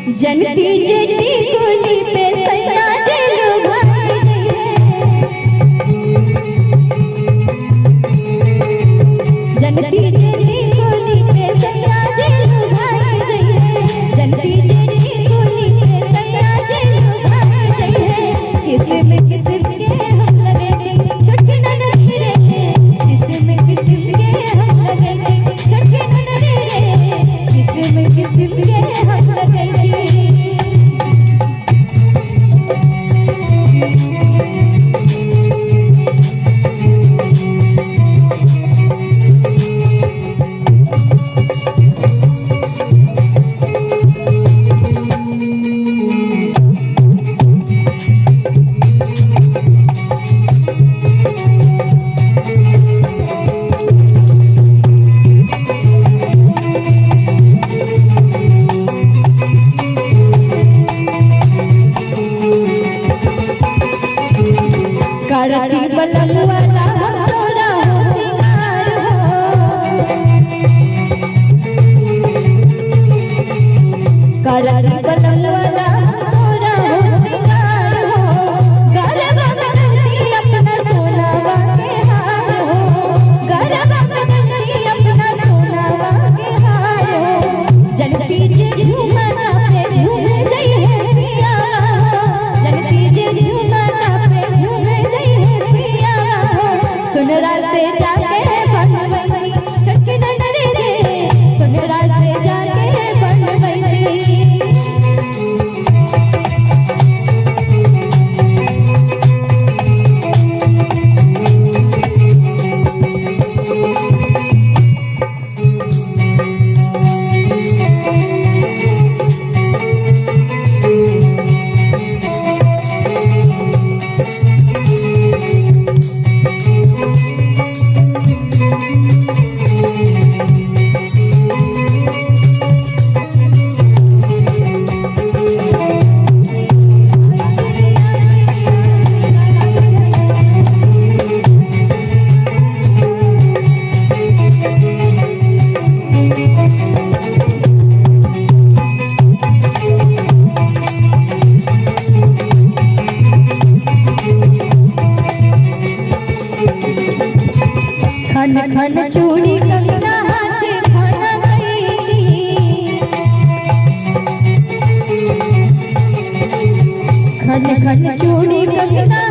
जनती जेठी गोली पे सैया जेलू भाई जनती जेठी गोली पे सैया जेलू भाई जनती जेठी गोली पे सैया जेलू भाई किस्म किस्म के हम लगे छुटके न डरे किस्म किस्म के हम लगे छुटके न डरे किस्म किस्म के हम लगे करती बलम वाला तोरा हो सिंगार हो करती बलम वाला तोरा हो सिंगार हो गरबा बनती अपना सोनावा के हार हो गरबा बनती अपना सोनावा के हार हो जनती जे झूमना पे झूम गई है पिया जनती जे झूमना पे झूम सुनरा से जाके बन बनी छटके न डरे सुनरा से जाके बन बनी खन खन चूड़ी कंगना हाथे खाना गई खन खन चूड़ी कंगना